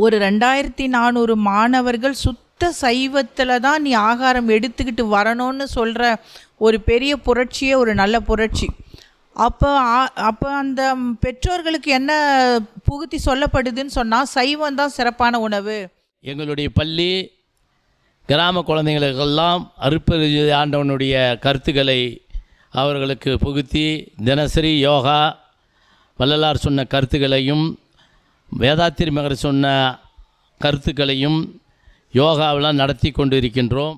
ஒரு 2400 மாணவர்கள் சுத்த சைவத்தில் தான் நீ ஆகாரம் எடுத்துக்கிட்டு வரணும்னு சொல்கிற ஒரு பெரிய புரட்சியே ஒரு நல்ல புரட்சி. அப்போ அந்த பெற்றோர்களுக்கு என்ன புகுத்தி சொல்லப்படுதுன்னு சொன்னால், சைவம் தான் சிறப்பான உணவு. எங்களுடைய பள்ளி கிராம குழந்தைகளுக்கெல்லாம் அருட்பெரு ஆண்டவனுடைய கருத்துக்களை அவர்களுக்கு புகுத்தி தினசரி யோகா, வள்ளலார் சொன்ன கருத்துக்களையும் வேதாத்திரி மகர் சொன்ன கருத்துக்களையும் யோகாவெல்லாம் நடத்தி கொண்டு இருக்கின்றோம்.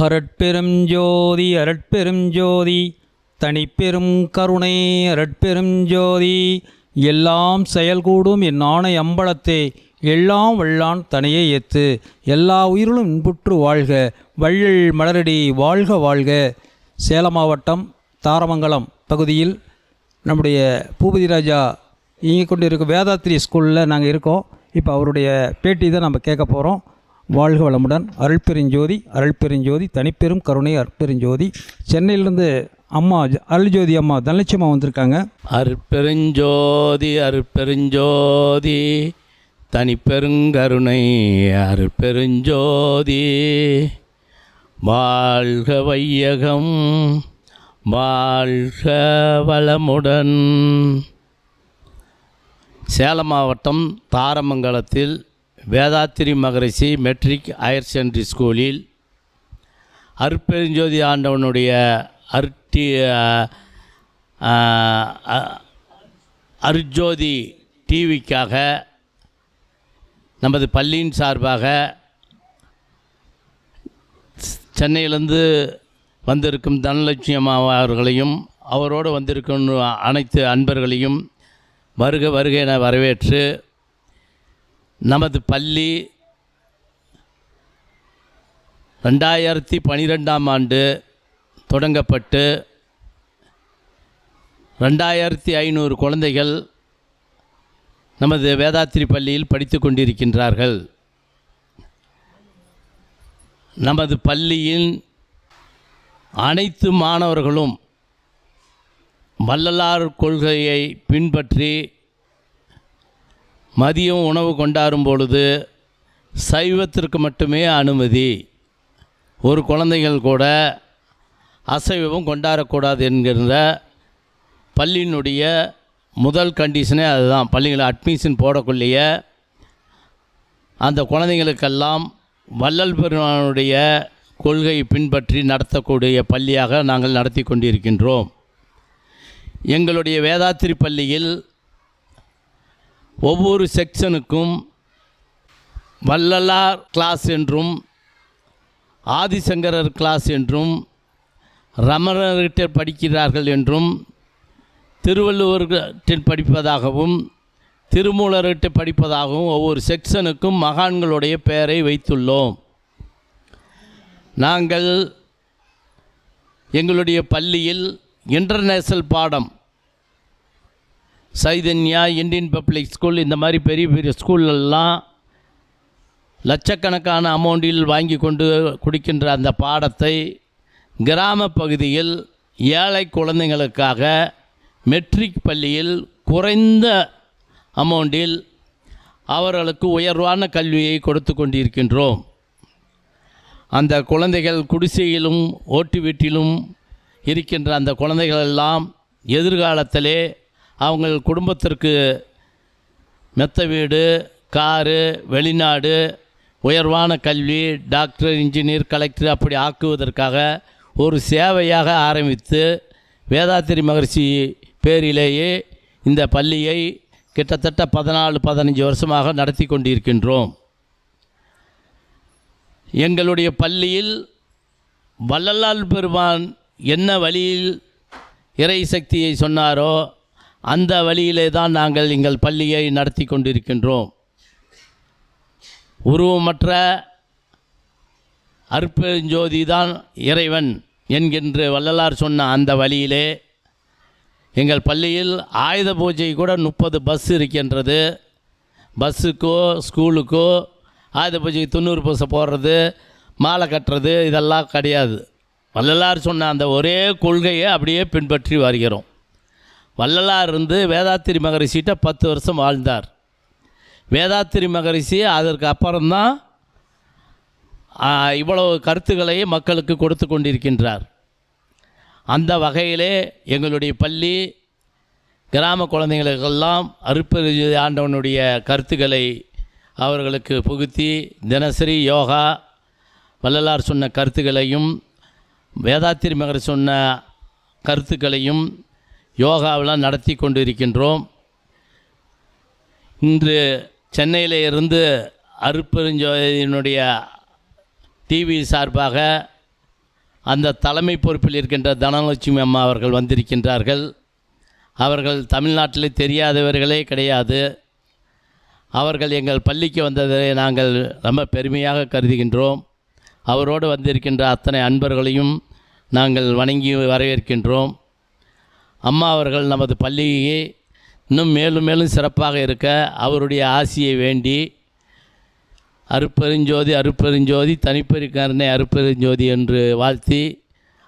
அரட்பெரும் ஜோதி அரட்பெரும் ஜோதி தனிப்பெரும் கருணை அரட்பெரும் ஜோதி எல்லாம் செயல்கூடும் என் ஆணை அம்பலத்தே எல்லாம் வல்லான் தனியே ஏத்து எல்லா உயிர்களும் இன்புற்று வாழ்க வள்ளல் மலரடி வாழ்க வாழ்க. சேலம் மாவட்டம் தாரமங்கலம் பகுதியில் நம்முடைய பூபதி ராஜா இயங்கிக் கொண்டு இருக்க வேதாத்திரி ஸ்கூலில் நாங்கள் இருக்கோம். இப்போ அவருடைய பேட்டி தான் நம்ம கேட்க போகிறோம். வாழ்க வளமுடன். அருள்பெருஞ்சோதி அருள்பெருஞ்சோதி தனிப்பெரும் கருணை அருட்பெருஞ்சோதி. சென்னையிலேருந்து அம்மா அருள்ஜோதி அம்மா தனலட்சுமா வந்திருக்காங்க. அருட்பெருஞ்சோதி அருட்பெருஞ்சோதி தனிப்பெருங்கருணை அருட்பெருஞ்சோதி. வாழ்க வையகம் வாழ்க வளமுடன். சேலம் மாவட்டம் தாரமங்கலத்தில் வேதாத்திரி மகரிஷி மெட்ரிக் ஹையர் செகண்டரி ஸ்கூலில் அருட்பெருஞ்சோதி ஆண்டவனுடைய அருட்ஜோதி டிவிக்காக நமது பள்ளியின் சார்பாக சென்னையிலேருந்து வந்திருக்கும் தனலட்சுமி அம்மா அவர்களையும் அவரோடு வந்திருக்கும் அனைத்து அன்பர்களையும் வருக வருக என வரவேற்று, நமது பள்ளி 2012ஆம் ஆண்டு தொடங்கப்பட்டு 2500 குழந்தைகள் நமது வேதாத்திரி பள்ளியில் படித்து கொண்டிருக்கின்றார்கள். நமது பள்ளியின் அனைத்து மாணவர்களும் வள்ளலார் கொள்கையை பின்பற்றி மதியம் உணவு கொண்டாடும் பொழுது சைவத்திற்கு மட்டுமே அனுமதி, ஒரு குழந்தைகள் கூட அசைவம் கொண்டாடக்கூடாது என்கிற பள்ளியினுடைய முதல் கண்டிஷனே அதுதான். பள்ளிகளை அட்மிஷன் போடக்குள்ளேயே அந்த குழந்தைங்களுக்கெல்லாம் வள்ளல் பெருமானுடைய கொள்கையை பின்பற்றி நடத்தக்கூடிய பள்ளியாக நாங்கள் நடத்தி கொண்டிருக்கின்றோம். எங்களுடைய வேதாத்திரி பள்ளியில் ஒவ்வொரு செக்ஷனுக்கும் வள்ளலார் கிளாஸ் என்றும் ஆதிசங்கரர் கிளாஸ் என்றும் ரமணர்கிட்ட படிக்கிறார்கள் என்றும் திருவள்ளுவர்கிட்ட படிப்பதாகவும் திருமூலர்கிட்ட படிப்பதாகவும் ஒவ்வொரு செக்ஷனுக்கும் மகான்களுடைய பெயரை வைத்துள்ளோம். நாங்கள் எங்களுடைய பள்ளியில் இன்டர்நேஷ்னல் பாடம் சைதன்யா, இந்தியன் பப்ளிக் ஸ்கூல், இந்த மாதிரி பெரிய பெரிய ஸ்கூல்லெல்லாம் லட்சக்கணக்கான அமௌண்டில் வாங்கி கொண்டு குடிக்கின்ற அந்த பாடத்தை கிராம பகுதியில் ஏழை குழந்தைங்களுக்காக மெட்ரிக் பள்ளியில் குறைந்த அமௌண்டில் அவர்களுக்கு உயர்வான கல்வியை கொடுத்து கொண்டிருக்கின்றோம். அந்த குழந்தைகள் குடிசையிலும் ஓட்டு வீட்டிலும் இருக்கின்ற அந்த குழந்தைகளெல்லாம் எதிர்காலத்திலே அவங்க குடும்பத்திற்கு மெத்த வீடு, காரு, வெளிநாடு, உயர்வான கல்வி, டாக்டர், இன்ஜினியர், கலெக்டர் அப்படி ஆக்குவதற்காக ஒரு சேவையாக ஆரம்பித்து வேதாத்திரி மகரிஷி பேரிலேயே இந்த பள்ளியை கிட்டத்தட்ட 14-15 வருஷமாக நடத்தி கொண்டிருக்கின்றோம். எங்களுடைய பள்ளியில் வள்ளலார் பெருமான் என்ன வழியில் இறை சக்தியை சொன்னாரோ அந்த வழியிலே தான் நாங்கள் எங்கள் பள்ளியை நடத்தி கொண்டிருக்கின்றோம். உருவமற்ற அருட்பெருஞ்சோதி தான் இறைவன் என்கின்ற வள்ளலார் சொன்ன அந்த வழியிலே எங்கள் பள்ளியில் ஆயுத பூஜை கூட 30 பஸ் இருக்கின்றது. பஸ்ஸுக்கோ ஸ்கூலுக்கோ ஆயுத பூஜைக்கு 90 பஸ் போடுறது, மாலை கட்டுறது இதெல்லாம் கிடையாது. வள்ளலார் சொன்ன அந்த ஒரே கொள்கையை அப்படியே பின்பற்றி வருகிறோம். வள்ளலார் இருந்து வேதாத்திரி மகரிஷிகிட்ட 10 வருஷம் வாழ்ந்தார். வேதாத்திரி மகரிஷி அதற்கு அப்புறம்தான் இவ்வளவு கருத்துக்களை மக்களுக்கு கொடுத்து கொண்டிருக்கின்றார். அந்த வகையிலே எங்களுடைய பள்ளி கிராம குழந்தைகளுக்கெல்லாம் அருட்பெருஞ்சோதி ஆண்டவனுடைய கருத்துக்களை அவர்களுக்கு புகுத்தி தினசரி யோகா, வள்ளலார் சொன்ன கருத்துக்களையும் வேதாத்திரி மகரிஷி சொன்ன கருத்துக்களையும் யோகாவெல்லாம் நடத்தி கொண்டிருக்கின்றோம். இன்று சென்னையில் இருந்து அருட்பெருஞ்சோதியினுடைய டிவி சார்பாக அந்த தலைமை பொறுப்பில் இருக்கின்ற தனலட்சுமி அம்மா அவர்கள் வந்திருக்கின்றார்கள். அவர்கள் தமிழ்நாட்டில் தெரியாதவர்களே கிடையாது. அவர்கள் எங்கள் பள்ளிக்கு வந்ததை நாங்கள் ரொம்ப பெருமையாக கருதுகின்றோம். அவரோடு வந்திருக்கின்ற அத்தனை அன்பர்களையும் நாங்கள் வணங்கி வரவேற்கின்றோம். அம்மா அவர்கள் நமது பள்ளியை இன்னும் மேலும் மேலும் சிறப்பாக இருக்க அவருடைய ஆசியை வேண்டி அருட்பெருஞ்சோதி அருட்பெருஞ்சோதி தனிப்பெருக்கருணை அருட்பெருஞ்சோதி என்று வாழ்த்தி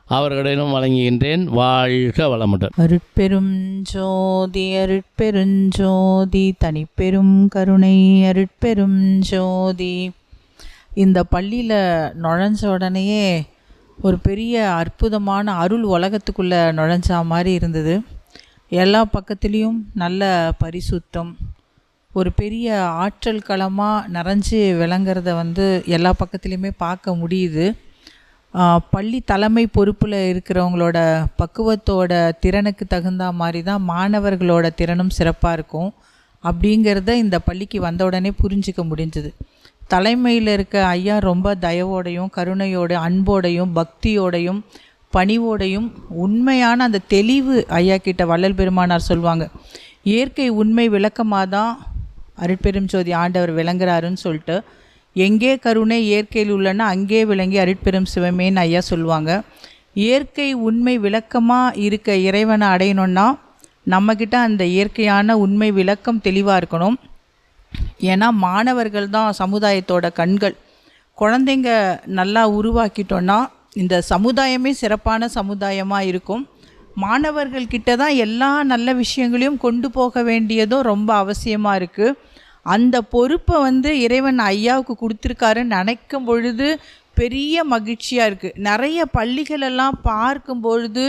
அவர்களிடம் வழங்குகின்றேன். வாழ்க வளமுடன். அருட்பெரும் ஜோதி அருட்பெருஞ்சோதி தனிப்பெரும் கருணை அருட்பெரும் ஜோதி. இந்த பள்ளியில் நுழைஞ்ச உடனேயே ஒரு பெரிய அற்புதமான அருள் உலகத்துக்குள்ளே நுழைஞ்சா மாதிரி இருந்தது. எல்லா பக்கத்துலேயும் நல்ல பரிசுத்தம், ஒரு பெரிய ஆற்றல் களமாக நிறைஞ்சு விளங்குறத எல்லா பக்கத்துலேயுமே பார்க்க முடியுது. பள்ளி தலைமை பொறுப்பில் இருக்கிறவங்களோட பக்குவத்தோட திறனுக்கு தகுந்த மாதிரி தான் மாணவர்களோட திறனும் சிறப்பாக இருக்கும் அப்படிங்கிறத இந்த பள்ளிக்கு வந்த உடனே புரிஞ்சிக்க முடிஞ்சுது. தலைமையில் இருக்க ஐயா ரொம்ப தயவோடையும் கருணையோடையும் அன்போடையும் பக்தியோடையும் பணிவோடையும் உண்மையான அந்த தெளிவு ஐயா கிட்ட வள்ளல் பெருமானார் சொல்லுவாங்க, இயற்கை உண்மை விளக்கமாக தான் அருட்பெரும் ஜோதி ஆண்டவர் விளங்குறாருன்னு சொல்லிட்டு, எங்கே கருணை இயற்கையில் உள்ளன்னா அங்கே விளங்கி அருட்பெரும் சிவமேன்னு ஐயா சொல்லுவாங்க. இயற்கை உண்மை விளக்கமாக இருக்க இறைவனை அடையணுன்னா நம்மக்கிட்ட அந்த இயற்கையான உண்மை விளக்கம் தெளிவாக இருக்கணும். ஏன்னா மாணவர்கள் தான் சமுதாயத்தோட கண்கள். குழந்தைங்க நல்லா உருவாக்கிட்டோன்னா இந்த சமுதாயமே சிறப்பான சமுதாயமாக இருக்கும். மாணவர்கள்கிட்ட தான் எல்லா நல்ல விஷயங்களையும் கொண்டு போக வேண்டியதும் ரொம்ப அவசியமாக இருக்குது. அந்த பொறுப்பை இறைவன் ஐயாவுக்கு கொடுத்துருக்காருன்னு நினைக்கும் பொழுது பெரிய மகிழ்ச்சியாக இருக்குது. நிறைய பள்ளிகளெல்லாம் பார்க்கும் பொழுது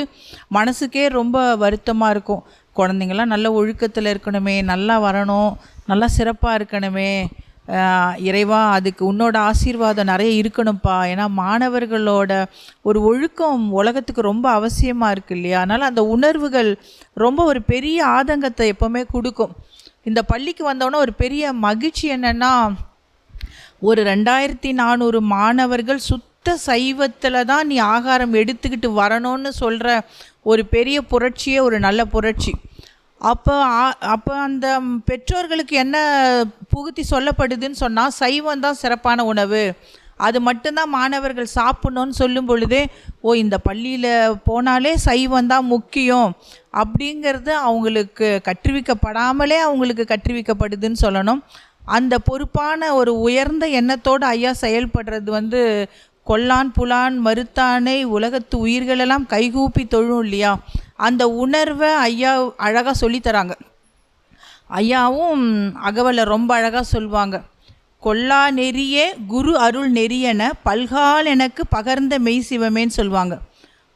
மனசுக்கே ரொம்ப வருத்தமாக இருக்கும். குழந்தைங்கள்லாம் நல்ல ஒழுக்கத்தில் இருக்கணுமே, நல்லா வரணும், நல்லா சிறப்பாக இருக்கணுமே, இறைவா அதுக்கு உன்னோட ஆசீர்வாதம் நிறைய இருக்கணும்ப்பா. ஏன்னா மாணவர்களோட ஒரு ஒழுக்கம் உலகத்துக்கு ரொம்ப அவசியமாக இருக்குது இல்லையா? அதனால் அந்த உணர்வுகள் ரொம்ப ஒரு பெரிய ஆதங்கத்தை எப்போவுமே கொடுக்கும். இந்த பள்ளிக்கு வந்தோன்னே ஒரு பெரிய மகிழ்ச்சி என்னென்னா, ஒரு 2400 மாணவர்கள் சுத்த சைவத்தில் தான் நீ ஆகாரம் எடுத்துக்கிட்டு வரணும்னு சொல்கிற ஒரு பெரிய புரட்சியே ஒரு நல்ல புரட்சி. அப்போ அந்த பெற்றோர்களுக்கு என்ன புகுத்தி சொல்லப்படுதுன்னு சொன்னால், சைவம் தான் சிறப்பான உணவு, அது மட்டும்தான் மாணவர்கள் சாப்பிட்ணுன்னு சொல்லும் பொழுதே, ஓ இந்த பள்ளியில் போனாலே சைவம் தான் முக்கியம் அப்படிங்கிறது அவங்களுக்கு கற்றுவிக்கப்படாமலே அவங்களுக்கு கற்றுவிக்கப்படுதுன்னு சொல்லணும். அந்த பொறுப்பான ஒரு உயர்ந்த எண்ணத்தோடு ஐயா செயல்படுறது கொல்லான் புலான் மறுத்தானை உலகத்து உயிர்களெல்லாம் கைகூப்பி தொழும் இல்லையா? அந்த உணர்வை ஐயா அழகாக சொல்லித்தராங்க. ஐயாவும் அகவலை ரொம்ப அழகாக சொல்லுவாங்க. கொல்லா நெறியே குரு அருள் நெறியென பல்கால் எனக்கு பகர்ந்த மெய் சிவமேன்னு சொல்லுவாங்க.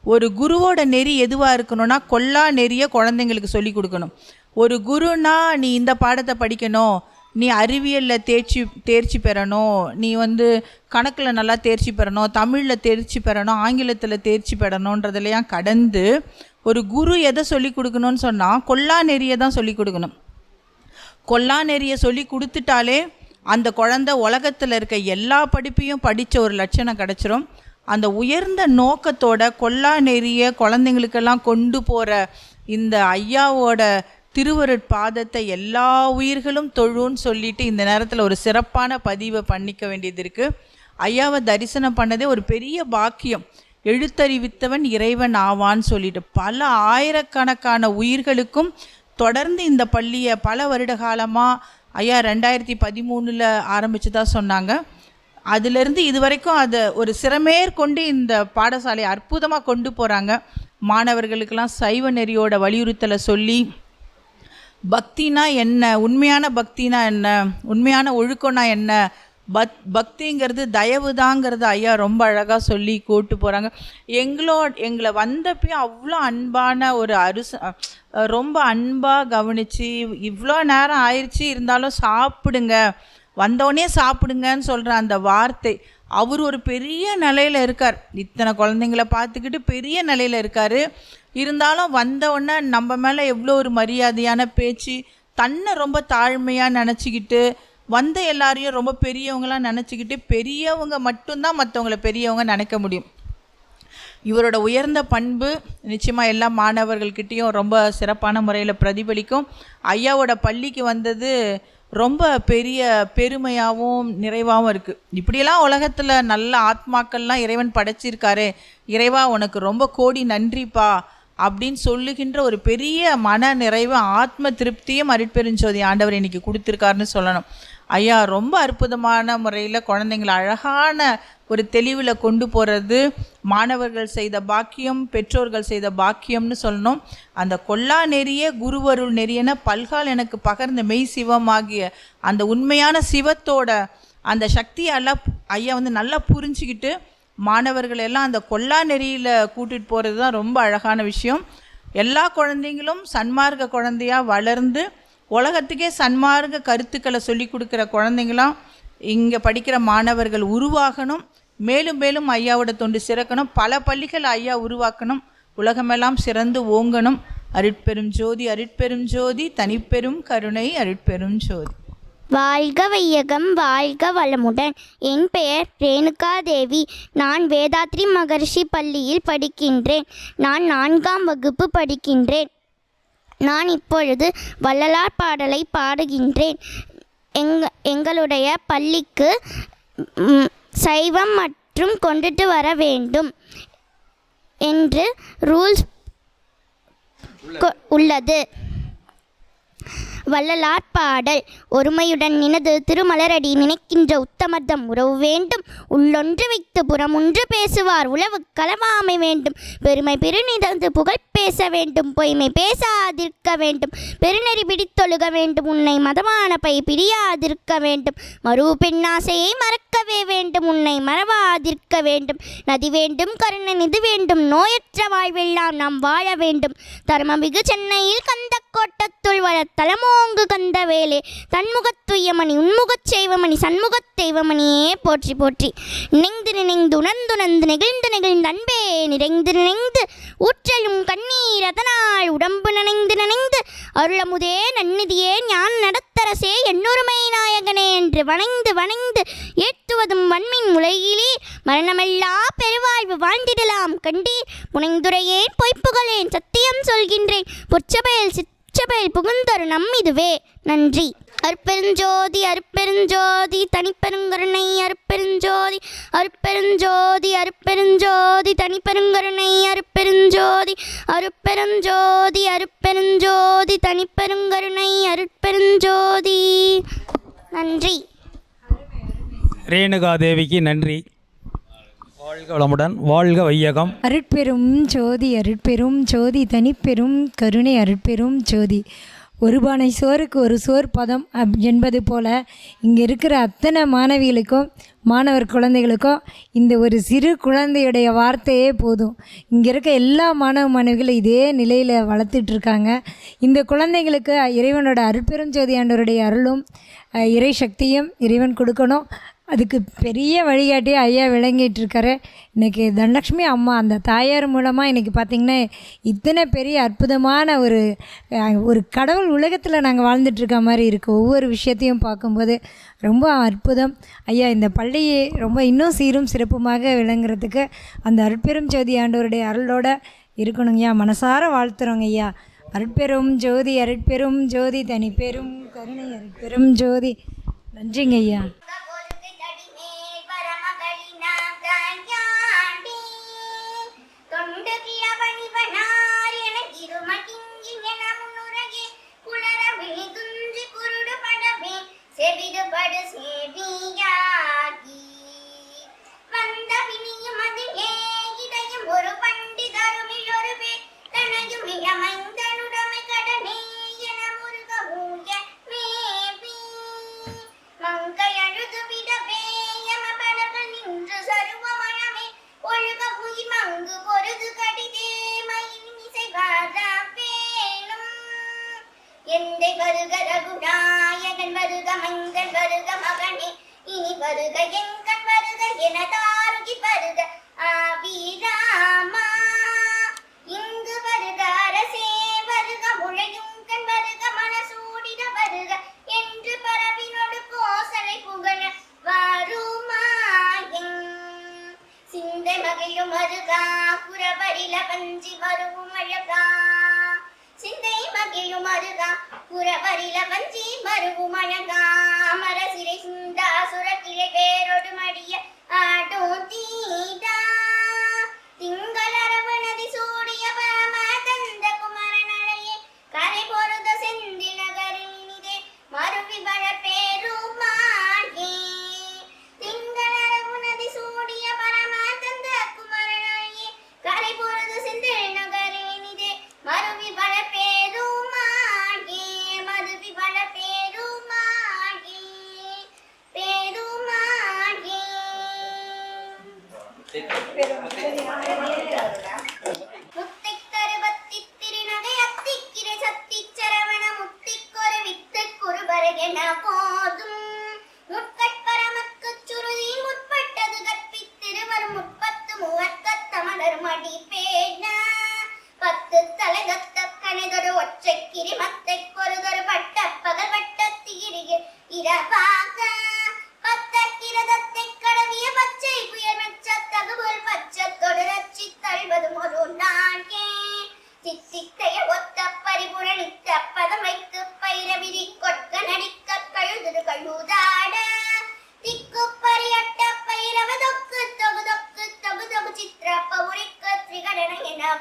ஒரு குருவோட நெறி எதுவாக இருக்கணும்னா, கொல்லா நெறியை குழந்தைங்களுக்கு சொல்லி கொடுக்கணும். ஒரு குருனா நீ இந்த பாடத்தை படிக்கணும், நீ அறிவியலில் தேர்ச்சி பெறணும், நீ கணக்கில் நல்லா தேர்ச்சி பெறணும், தமிழில் தேர்ச்சி பெறணும், ஆங்கிலத்தில் தேர்ச்சி பெறணுன்றதுலையும் கடந்து ஒரு குரு எதை சொல்லி கொடுக்கணும்னு சொன்னால் கொல்லா நெறியை தான் சொல்லி கொடுக்கணும். கொல்லா நெறியை சொல்லி கொடுத்துட்டாலே அந்த குழந்தை உலகத்தில் இருக்க எல்லா படிப்பையும் படித்த ஒரு லட்சணம் கிடச்சிரும். அந்த உயர்ந்த நோக்கத்தோட கொல்லா நெறியை குழந்தைங்களுக்கெல்லாம் கொண்டு போகிற இந்த ஐயாவோட திருவருட்பாதத்தை எல்லா உயிர்களும் தொழுன்னு சொல்லிட்டு இந்த நேரத்தில் ஒரு சிறப்பான பதிவை பண்ணிக்க வேண்டியது இருக்குது. ஐயாவை தரிசனம் பண்ணதே ஒரு பெரிய பாக்கியம். எழுத்தறிவித்தவன் இறைவன் ஆவான்னு சொல்லிட்டு பல ஆயிரக்கணக்கான உயிர்களுக்கும் தொடர்ந்து இந்த பள்ளியை பல வருட காலமாக ஐயா 2013 ஆரம்பித்ததா சொன்னாங்க. அதிலிருந்து இது வரைக்கும் அதை ஒரு சிறமேற்கொண்டு இந்த பாடசாலையை அற்புதமாக கொண்டு போகிறாங்க. மாணவர்களுக்கெல்லாம் சைவ நெறியோட வலியுறுத்தலை சொல்லி, பக்தினா என்ன, உண்மையான பக்தினா என்ன, உண்மையான ஒழுக்கம்னா என்ன, பக்திங்கிறது தயவு தாங்கிறது ஐயா ரொம்ப அழகாக சொல்லி கூட்டு போகிறாங்க. எங்களை வந்தப்பயும் அவ்வளோ அன்பான ஒரு ரொம்ப அன்பாக கவனித்து, இவ்வளோ நேரம் ஆயிடுச்சு இருந்தாலும் சாப்பிடுங்க, வந்தோடனே சாப்பிடுங்கன்னு சொல்கிற அந்த வார்த்தை. அவர் ஒரு பெரிய நிலையில் இருக்கார், இத்தனை குழந்தைங்கள பார்த்துக்கிட்டு பெரிய நிலையில் இருக்கார். இருந்தாலும் வந்தவுடனே நம்ம மேலே எவ்வளோ ஒரு மரியாதையான பேச்சு, தன்னை ரொம்ப தாழ்மையாக நினச்சிக்கிட்டு வந்த எல்லாரையும் ரொம்ப பெரியவங்களாம் நினச்சிக்கிட்டு, பெரியவங்க மட்டும்தான் மற்றவங்கள பெரியவங்க நினைக்க முடியும். இவரோட உயர்ந்த பண்பு நிச்சயமாக எல்லா மாணவர்கள்கிட்டையும் ரொம்ப சிறப்பான முறையில் பிரதிபலிக்கும். ஐயாவோட பள்ளிக்கு வந்தது ரொம்ப பெரிய பெருமையாகவும் நிறைவாகவும் இருக்குது. இப்படியெல்லாம் உலகத்தில் நல்ல ஆத்மாக்கள்லாம் இறைவன் படைச்சிருக்காரு, இறைவா உனக்கு ரொம்ப கோடி நன்றிப்பா அப்படின்னு சொல்லுகின்ற ஒரு பெரிய மன நிறைவு, ஆத்ம திருப்தியும் அருட்பெருஞ்சோதி ஆண்டவர் இன்னைக்கு கொடுத்துருக்காருன்னு சொல்லணும். ஐயா ரொம்ப அற்புதமான முறையில் குழந்தைங்களை அழகான ஒரு தெளிவில் கொண்டு போகிறது மாணவர்கள் செய்த பாக்கியம், பெற்றோர்கள் செய்த பாக்கியம்னு சொல்லணும். அந்த கொல்லா நெறியே குருவருள் நெறியென பல்கால் எனக்கு பகர்ந்த மெய் சிவமாகிய அந்த உண்மையான சிவத்தோட அந்த சக்தியெல்லாம் ஐயா நல்லா புரிஞ்சுக்கிட்டு மாணவர்கள் எல்லாம் அந்த கொல்லா நெறியில் கூட்டிகிட்டு போகிறது தான் ரொம்ப அழகான விஷயம். எல்லா குழந்தைங்களும் சன்மார்க்க குழந்தையாக வளர்ந்து உலகத்துக்கே சன்மார்க்க கருத்துக்களை சொல்லி கொடுக்குற குழந்தைங்களாம் இங்கே படிக்கிற மாணவர்கள் உருவாகணும். மேலும் மேலும் ஐயாவோட தொண்டு சிறக்கணும். பல பள்ளிகள் ஐயா உருவாக்கணும். உலகமெல்லாம் சிறந்து ஓங்கணும். அருட்பெரும் ஜோதி, அருட்பெரும் ஜோதி, தனிப்பெரும் கருணை, அருட்பெரும் ஜோதி. வாழ்க வையகம், வாழ்க வளமுடன். என் பெயர் ரேணுகா தேவி. நான் வேதாத்ரி மகரிஷி பள்ளியில் படிக்கின்றேன். நான் 4ஆம் வகுப்பு படிக்கின்றேன். நான் இப்பொழுது வள்ளலார் பாடலை பாடுகின்றேன். எங்களுடைய பள்ளிக்கு சைவம் மற்றும் கொண்டுட்டு வர வேண்டும் என்று ரூல்ஸ் உள்ளது. வள்ளலார் பாடல். ஒருமையுடன் நினது திருமலரடி நினைக்கின்ற உத்தமர்தம் உறவு வேண்டும். உள்ளொன்று வைத்து புறமொன்று பேசுவார் உளவு களவாமை வேண்டும். பெருமை பெருநிதந்து புகழ் பேச வேண்டும். பொய்மை பேசாதிருக்க வேண்டும். பெருநெறி பிடித்தொழுக வேண்டும். உன்னை மதமான பை பிடியாதிருக்க வேண்டும். மறுவு பெண்ணாசையை மறக்கவே வேண்டும். உன்னை மறவாதிருக்க வேண்டும். நதி வேண்டும் கருணை நிதி வேண்டும். நோயற்ற வாழ்வெல்லாம் நாம் வாழ வேண்டும். தர்மமிகு சென்னையில் கந்த கோட்டத்துள் வள தலமோங்கு கந்த வேலே தன்முகத்துயமணி உன்முகச் செய்வமணி சண்முகத் தெய்வமணியே போற்றி போற்றி. நினைந்து நினைந்து உணர்ந்துணர்ந்து நெகிழ்ந்து நெகிழ்ந்து அன்பே நிறைந்து நினைந்து ஊற்றலும் கண்ணீர் அதனால் உடம்பு நனைந்து நனைந்து அருளமுதே நன்னிதியே ஞான நடத்தரசே என்னொருமை நாயகனே என்று வணைந்து வணைந்து ஏற்றுவதும் வன்மின் உலகிலே மரணமெல்லா பெருவாழ்வு வாழ்ந்திடலாம் கண்டீர். முனைந்துரையேன் பொய்ப்புகளேன் சத்தியம் சொல்கின்றேன். பொற்சபையில் சிற்றபையில் புகுந்தருணம் இதுவே. நன்றி. அருட்பெருஞ்சோதி அருட்பெருஞ்சோதி தனிப்பெருங்கருணை அருட்பெருஞ்சோதி அருட்பெருஞ்சோதி அருட்பெருஞ்சோதி தனிப்பெருங்கருணை அருட்பெருஞ்சோதி அருட்பெருஞ்சோதி அருட்பெருஞ்சோதி தனிப்பெருங்கருணை அருட்பெருஞ்சோதி. நன்றி. ரேணுகாதேவிக்கு நன்றி. வாழ்க வளமுடன், வாழ்க வையகம். அருட்பெரும் ஜோதி அருட்பெரும் ஜோதி தனிப்பெரும் கருணை அருட்பெரும் ஜோதி. ஒரு பானை சோறுக்கு ஒரு சோறு பதம் என்பது போல் இங்கே இருக்கிற அத்தனை மாணவிகளுக்கும் மாணவர் குழந்தைகளுக்கும் இந்த ஒரு சிறு குழந்தையுடைய வார்த்தையே போதும். இங்கே இருக்க எல்லா மாணவ மாணவிகளும் இதே நிலையில் வளர்த்துட்ருக்காங்க. இந்த குழந்தைகளுக்கு இறைவனோட அருட்பெரும் ஜோதி ஆண்டவருடைய அருளும் இறை சக்தியும் இறைவன் கொடுக்கணும். அதுக்கு பெரிய வழிகாட்டி ஐயா விளங்கிட்டுருக்காரு. இன்றைக்கி தனலக்ஷ்மி அம்மா அந்த தாயார் மூலமாக இன்றைக்கி பார்த்திங்கன்னா இத்தனை பெரிய அற்புதமான ஒரு கடவுள் உலகத்தில் நாங்கள் வாழ்ந்துட்டுருக்க மாதிரி இருக்குது. ஒவ்வொரு விஷயத்தையும் பார்க்கும்போது ரொம்ப அற்புதம். ஐயா இந்த பள்ளியை ரொம்ப இன்னும் சீரும் சிறப்புமாக விளங்குறதுக்கு அந்த அருட்பெரும் ஜோதி ஆண்டவருடைய அருளோட இருக்கணுங்கய்யா. மனசார வாழ்த்துறோங்க ஐயா. அருட்பெரும் ஜோதி அருட்பெரும் ஜோதி தனிப்பெரும் கருணை அருட்பெரும் ஜோதி. நன்றிங்க ஐயா.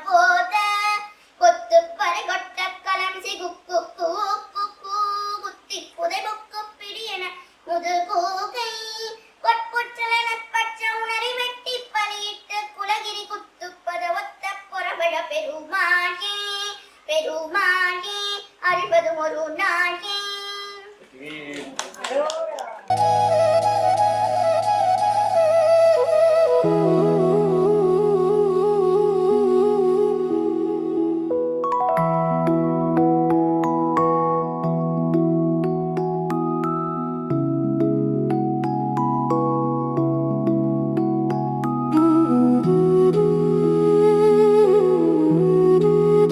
போத கொத்து பறை கொட்ட கலம் சி குக்கு பெருமாளே பெருமாளே அருள்வதும் ஒரு நாளே